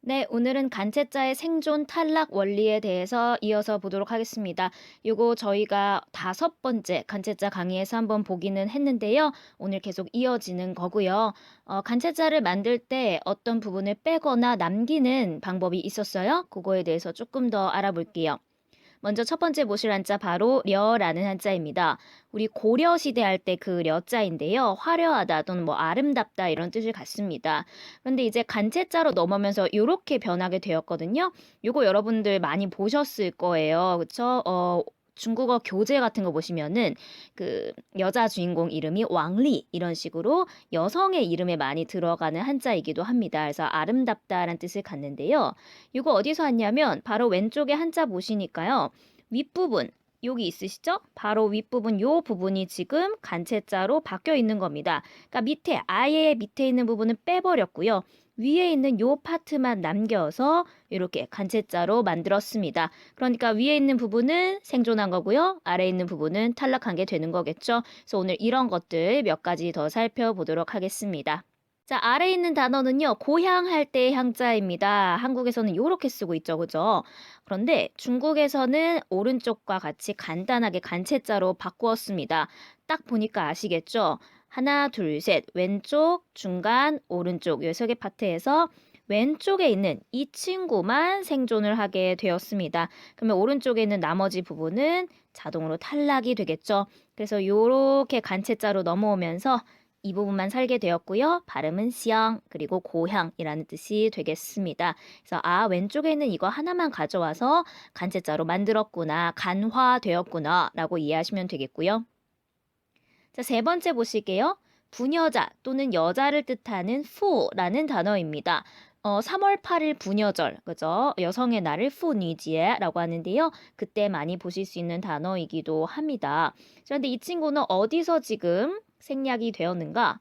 네, 오늘은 간체자의 생존 탈락 원리에 대해서 이어서 보도록 하겠습니다. 요거 저희가 5번째 간체자 강의에서 한번 보기는 했는데요. 오늘 계속 이어지는 거고요. 간체자를 만들 때 어떤 부분을 빼거나 남기는 방법이 있었어요. 그거에 대해서 조금 더 알아볼게요. 먼저 첫 번째 모실 한자 바로 려라는 한자입니다. 우리 고려 시대 할 때 그 려자인데요. 화려하다 또는 뭐 아름답다 이런 뜻을 갖습니다. 그런데 이제 간체자로 넘어오면서 이렇게 변하게 되었거든요. 요거 여러분들 많이 보셨을 거예요. 그쵸? 중국어 교재 같은 거 보시면은 그 여자 주인공 이름이 왕리 이런 식으로 여성의 이름에 많이 들어가는 한자이기도 합니다. 그래서 아름답다라는 뜻을 갖는데요. 이거 어디서 왔냐면 바로 왼쪽에 한자 보시니까요. 윗부분 여기 있으시죠? 바로 윗부분 요 부분이 지금 간체자로 바뀌어 있는 겁니다. 그러니까 밑에 아예 밑에 있는 부분은 빼버렸고요. 위에 있는 요 파트만 남겨서 이렇게 간체자로 만들었습니다. 그러니까 위에 있는 부분은 생존한 거고요. 아래에 있는 부분은 탈락한 게 되는 거겠죠. 그래서 오늘 이런 것들 몇 가지 더 살펴보도록 하겠습니다. 자, 아래에 있는 단어는요, 고향할 때의 향자입니다. 한국에서는 이렇게 쓰고 있죠, 그죠? 그런데 중국에서는 오른쪽과 같이 간단하게 간체자로 바꾸었습니다. 딱 보니까 아시겠죠? 하나, 둘, 셋, 왼쪽, 중간, 오른쪽, 요 세 개 파트에서 왼쪽에 있는 이 친구만 생존을 하게 되었습니다. 그러면 오른쪽에 있는 나머지 부분은 자동으로 탈락이 되겠죠. 그래서 이렇게 간체자로 넘어오면서 이 부분만 살게 되었고요. 발음은 시ang 그리고 고향이라는 뜻이 되겠습니다. 그래서 왼쪽에 있는 이거 하나만 가져와서 간체자로 만들었구나, 간화되었구나 라고 이해하시면 되겠고요. 자, 세 번째 보실게요. 부녀자 또는 여자를 뜻하는 후라는 단어입니다. 3월 8일 부녀절, 그죠? 여성의 날을 후니지에라고 하는데요. 그때 많이 보실 수 있는 단어이기도 합니다. 그런데 이 친구는 어디서 지금 생략이 되었는가?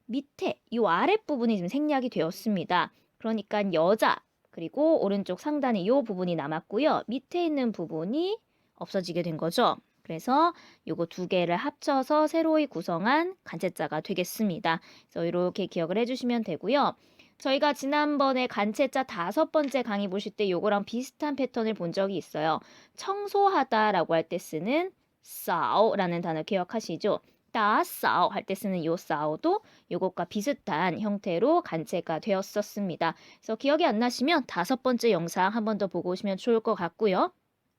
밑에 이 아랫부분이 지금 생략이 되었습니다. 그러니까 여자 그리고 오른쪽 상단에 이 부분이 남았고요. 밑에 있는 부분이 없어지게 된 거죠. 그래서 요거 두 개를 합쳐서 새로이 구성한 간체자가 되겠습니다. 그래서 이렇게 기억을 해주시면 되고요. 저희가 지난번에 간체자 5번째 강의 보실 때 요거랑 비슷한 패턴을 본 적이 있어요. 청소하다라고 할 때 쓰는 싸오라는 단어 기억하시죠? 따싸오 할 때 쓰는 요 싸오도 요것과 비슷한 형태로 간체가 되었었습니다. 그래서 기억이 안 나시면 5번째 영상 한 번 더 보고 오시면 좋을 것 같고요.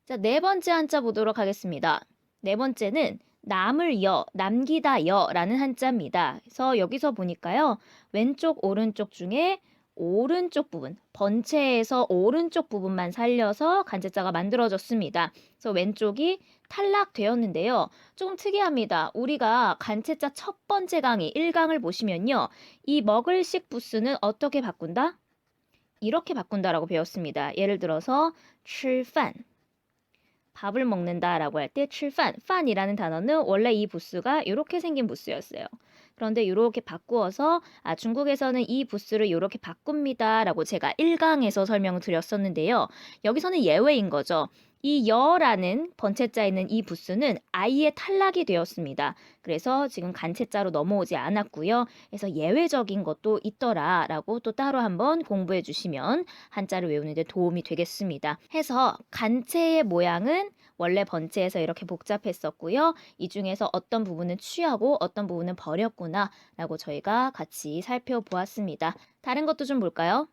자, 네 번째 한자 보도록 하겠습니다. 네 번째는 남을 남기다 여라는 한자입니다. 그래서 여기서 보니까요. 왼쪽, 오른쪽 중에 오른쪽 부분, 번체에서 오른쪽 부분만 살려서 간체자가 만들어졌습니다. 그래서 왼쪽이 탈락되었는데요. 조금 특이합니다. 우리가 간체자 첫 번째 강의 1강을 보시면요. 이 먹을식 부수는 어떻게 바꾼다? 이렇게 바꾼다라고 배웠습니다. 예를 들어서 吃饭 밥을 먹는다라고 할 때 吃饭, 판이라는 단어는 원래 이 부수가 이렇게 생긴 부수였어요. 그런데 이렇게 바꾸어서 중국에서는 이 부수를 이렇게 바꿉니다라고 제가 1강에서 설명을 드렸었는데요. 여기서는 예외인 거죠. 이 여라는 번체자에 있는 이 부수는 아예 탈락이 되었습니다. 그래서 지금 간체자로 넘어오지 않았고요. 그래서 예외적인 것도 있더라라고 또 따로 한번 공부해 주시면 한자를 외우는 데 도움이 되겠습니다. 해서 간체의 모양은 원래 번체에서 이렇게 복잡했었고요. 이 중에서 어떤 부분은 취하고 어떤 부분은 버렸구나 라고 저희가 같이 살펴보았습니다. 다른 것도 좀 볼까요?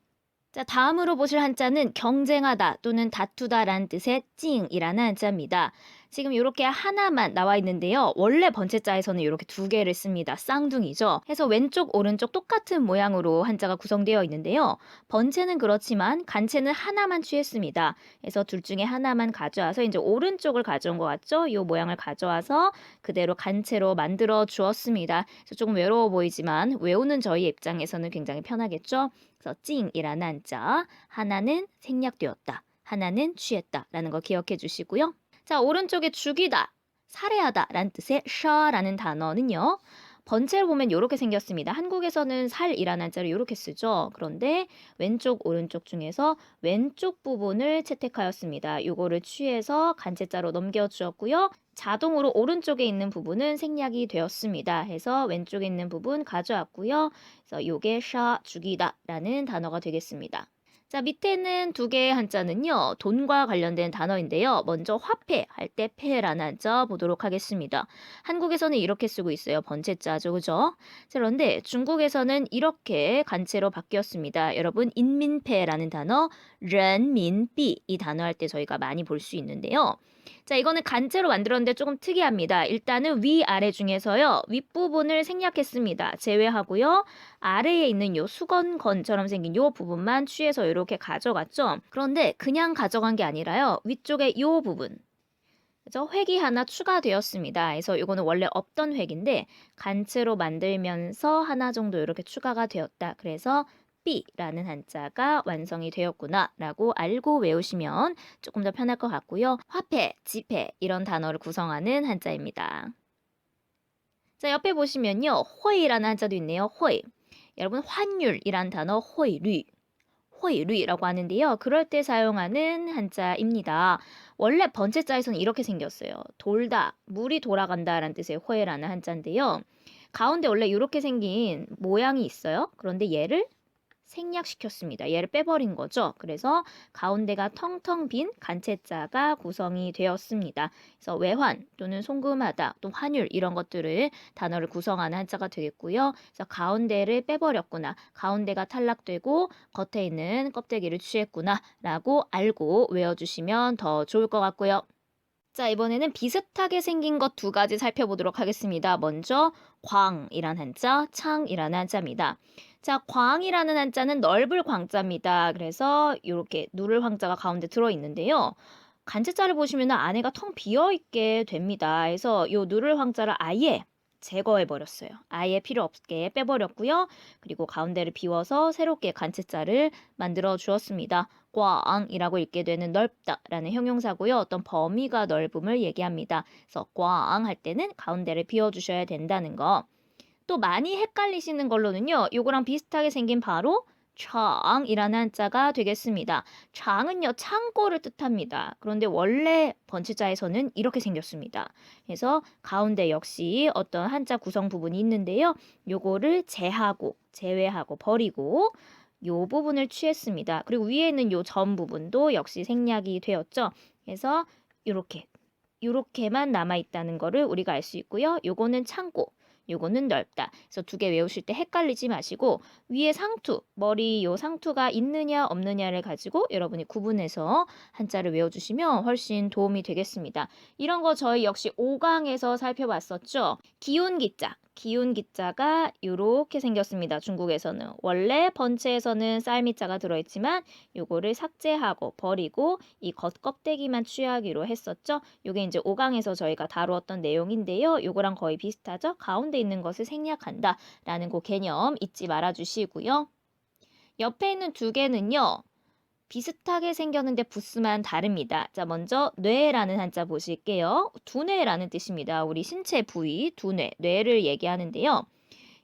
자, 다음으로 보실 한자는 경쟁하다 또는 다투다라는 뜻의 찡이라는 한자입니다. 지금 이렇게 하나만 나와 있는데요. 원래 번체자에서는 이렇게 두 개를 씁니다. 쌍둥이죠. 해서 왼쪽, 오른쪽 똑같은 모양으로 한자가 구성되어 있는데요. 번체는 그렇지만 간체는 하나만 취했습니다. 그래서 둘 중에 하나만 가져와서 이제 오른쪽을 가져온 것 같죠? 이 모양을 가져와서 그대로 간체로 만들어 주었습니다. 그래서 조금 외로워 보이지만 외우는 저희 입장에서는 굉장히 편하겠죠? 그래서 찡이라는 한자, 하나는 생략되었다, 하나는 취했다라는 거 기억해 주시고요. 자, 오른쪽에 죽이다, 살해하다라는 뜻의 샤라는 단어는요. 번체를 보면 이렇게 생겼습니다. 한국에서는 살이라는 한자를 이렇게 쓰죠. 그런데 왼쪽, 오른쪽 중에서 왼쪽 부분을 채택하였습니다. 이거를 취해서 간체자로 넘겨주었고요. 자동으로 오른쪽에 있는 부분은 생략이 되었습니다. 해서 왼쪽에 있는 부분 가져왔고요. 그래서 요게 샤, 죽이다라는 단어가 되겠습니다. 자, 밑에는 두 개의 한자는요, 돈과 관련된 단어인데요. 먼저 화폐 할 때 패라는 한자 보도록 하겠습니다. 한국에서는 이렇게 쓰고 있어요. 번체자죠, 그죠? 자, 그런데 중국에서는 이렇게 간체로 바뀌었습니다. 여러분, 인민패라는 단어, 른민비 이 단어 할 때 저희가 많이 볼 수 있는데요. 자, 이거는 간체로 만들었는데 조금 특이합니다. 일단은 위아래 중에서요, 윗부분을 생략했습니다. 제외하고요. 아래에 있는 요 수건건처럼 생긴 요 부분만 취해서 이렇게 가져갔죠. 그런데 그냥 가져간 게 아니라요. 위쪽에 요 부분. 그죠? 획이 하나 추가되었습니다. 그래서 이거는 원래 없던 획인데 간체로 만들면서 하나 정도 이렇게 추가가 되었다. 그래서 B라는 한자가 완성이 되었구나라고 알고 외우시면 조금 더 편할 것 같고요. 화폐, 지폐 이런 단어를 구성하는 한자입니다. 자, 옆에 보시면요. 호이라는 한자도 있네요. 호이. 여러분 환율이란 단어 호이류, 호이류라고 하는데요. 그럴 때 사용하는 한자입니다. 원래 번체자에서는 이렇게 생겼어요. 돌다, 물이 돌아간다라는 뜻의 호이라는 한자인데요. 가운데 원래 이렇게 생긴 모양이 있어요. 그런데 얘를 생략시켰습니다. 얘를 빼버린 거죠. 그래서 가운데가 텅텅 빈 간체자가 구성이 되었습니다. 그래서 외환 또는 송금하다 또 환율 이런 것들을 단어를 구성하는 한자가 되겠고요. 그래서 가운데를 빼버렸구나. 가운데가 탈락되고 겉에 있는 껍데기를 취했구나 라고 알고 외워주시면 더 좋을 것 같고요. 자, 이번에는 비슷하게 생긴 것 두 가지 살펴보도록 하겠습니다. 먼저 광이란 한자, 창이라는 한자입니다. 자, 광이라는 한자는 넓을 광자입니다. 그래서 이렇게 누를 황자가 가운데 들어 있는데요. 간체자를 보시면 안에가 텅 비어 있게 됩니다. 그래서 이 누를 황자를 아예 제거해 버렸어요. 아예 필요 없게 빼버렸고요. 그리고 가운데를 비워서 새롭게 간체자를 만들어 주었습니다. 꽝이라고 읽게 되는 넓다라는 형용사고요. 어떤 범위가 넓음을 얘기합니다. 그래서 꽝 할 때는 가운데를 비워주셔야 된다는 거. 또 많이 헷갈리시는 걸로는요. 요거랑 비슷하게 생긴 바로 창이라는 한자가 되겠습니다. 창은요, 창고를 뜻합니다. 그런데 원래 번체자에서는 이렇게 생겼습니다. 그래서 가운데 역시 어떤 한자 구성 부분이 있는데요. 요거를 제외하고 버리고 요 부분을 취했습니다. 그리고 위에 있는 요 점 부분도 역시 생략이 되었죠. 그래서 요렇게만 남아 있다는 거를 우리가 알 수 있고요. 요거는 창고, 요거는 넓다. 그래서 두 개 외우실 때 헷갈리지 마시고 위에 상투, 머리 요 상투가 있느냐 없느냐를 가지고 여러분이 구분해서 한자를 외워주시면 훨씬 도움이 되겠습니다. 이런 거 저희 역시 5강에서 살펴봤었죠. 기운기자. 기운기자가 이렇게 생겼습니다. 중국에서는. 원래 번체에서는 쌀미자가 들어있지만 요거를 삭제하고 버리고 이 겉껍데기만 취하기로 했었죠. 요게 이제 5강에서 저희가 다루었던 내용인데요. 요거랑 거의 비슷하죠. 가운데 있는 것을 생략한다 라는 그 개념 잊지 말아 주시고요. 옆에 있는 두 개는요. 비슷하게 생겼는데 부스만 다릅니다. 자, 먼저 뇌라는 한자 보실게요. 두뇌라는 뜻입니다. 우리 신체 부위 두뇌, 뇌를 얘기하는데요.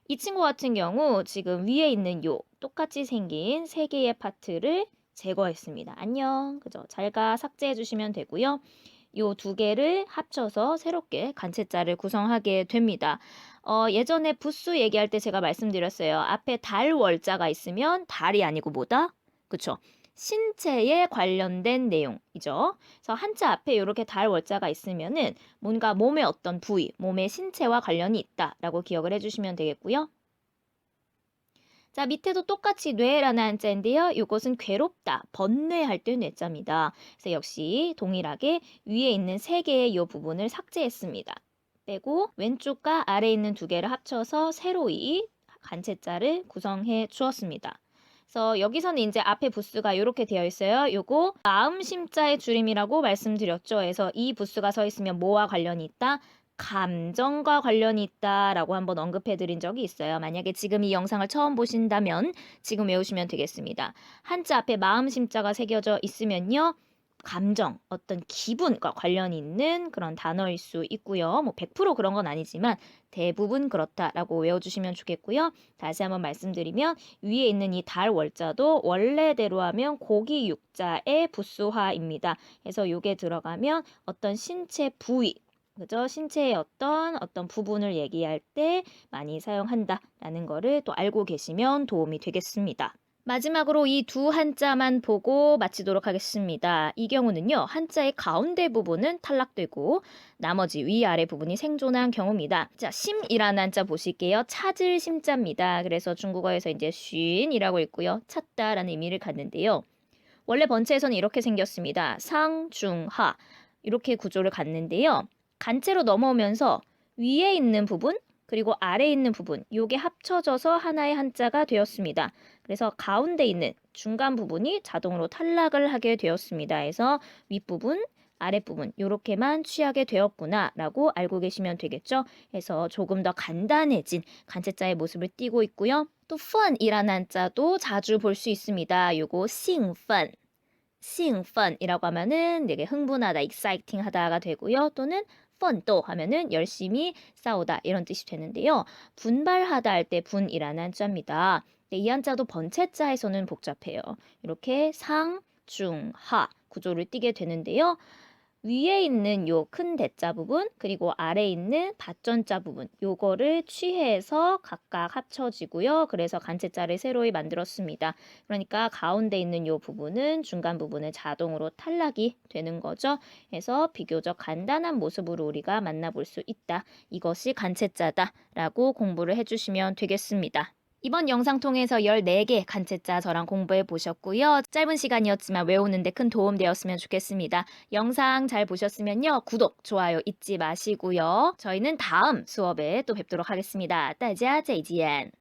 이 친구 같은 경우 지금 위에 있는 요 똑같이 생긴 세 개의 파트를 제거했습니다. 안녕. 그죠? 잘가 삭제해 주시면 되고요. 요 두 개를 합쳐서 새롭게 간체자를 구성하게 됩니다. 예전에 부수 얘기할 때 제가 말씀드렸어요. 앞에 달 월자가 있으면 달이 아니고 뭐다? 그쵸? 신체에 관련된 내용이죠. 그래서 한자 앞에 이렇게 달 월자가 있으면은 뭔가 몸의 어떤 부위, 몸의 신체와 관련이 있다라고 기억을 해주시면 되겠고요. 자, 밑에도 똑같이 뇌라는 한자인데요. 이것은 괴롭다, 번뇌할 때 뇌자입니다. 그래서 역시 동일하게 위에 있는 세 개의 이 부분을 삭제했습니다. 빼고 왼쪽과 아래에 있는 두 개를 합쳐서 새로이 간체자를 구성해 주었습니다. 그래서 여기서는 이제 앞에 부스가 이렇게 되어 있어요. 요거 마음심자의 줄임이라고 말씀드렸죠. 그래서 이 부스가 서 있으면 뭐와 관련이 있다? 감정과 관련이 있다라고 한번 언급해 드린 적이 있어요. 만약에 지금 이 영상을 처음 보신다면 지금 외우시면 되겠습니다. 한자 앞에 마음심자가 새겨져 있으면요. 감정, 어떤 기분과 관련이 있는 그런 단어일 수 있고요. 뭐 100% 그런 건 아니지만 대부분 그렇다라고 외워주시면 좋겠고요. 다시 한번 말씀드리면 위에 있는 이 달 월자도 원래대로 하면 고기 육자의 부수화입니다. 그래서 요게 들어가면 어떤 신체 부위, 그죠? 신체의 어떤 부분을 얘기할 때 많이 사용한다라는 거를 또 알고 계시면 도움이 되겠습니다. 마지막으로 이 두 한자만 보고 마치도록 하겠습니다. 이 경우는요, 한자의 가운데 부분은 탈락되고 나머지 위아래 부분이 생존한 경우입니다. 자, 심이라는 한자 보실게요. 찾을 심자입니다. 그래서 중국어에서 이제 쉰이라고 읽고요. 찾다라는 의미를 갖는데요. 원래 번체에서는 이렇게 생겼습니다. 상, 중, 하 이렇게 구조를 갖는데요. 간체로 넘어오면서 위에 있는 부분 그리고 아래에 있는 부분 요게 합쳐져서 하나의 한자가 되었습니다. 그래서 가운데 있는 중간 부분이 자동으로 탈락을 하게 되었습니다. 해서 윗부분, 아랫부분 요렇게만 취하게 되었구나라고 알고 계시면 되겠죠. 해서 조금 더 간단해진 간체자의 모습을 띠고 있고요. 또 fun이라는 한자도 자주 볼 수 있습니다. 요거 싱펀, 싱펀이라고 하면은 되게 흥분하다, exciting하다가 되고요. 또는 펀또 하면은 열심히 싸우다 이런 뜻이 되는데요. 분발하다 할 때 분이라는 한자입니다. 네, 이 한자도 번체자에서는 복잡해요. 이렇게 상, 중, 하 구조를 띠게 되는데요. 위에 있는 요 큰 대자 부분 그리고 아래에 있는 받전자 부분 요거를 취해서 각각 합쳐지고요. 그래서 간체자를 새로이 만들었습니다. 그러니까 가운데 있는 요 부분은 중간 부분은 자동으로 탈락이 되는 거죠. 그래서 비교적 간단한 모습으로 우리가 만나볼 수 있다. 이것이 간체자다라고 공부를 해주시면 되겠습니다. 이번 영상 통해서 14개 간체자 저랑 공부해 보셨고요. 짧은 시간이었지만 외우는데 큰 도움 되었으면 좋겠습니다. 영상 잘 보셨으면요. 구독, 좋아요 잊지 마시고요. 저희는 다음 수업에 또 뵙도록 하겠습니다. 大家再见.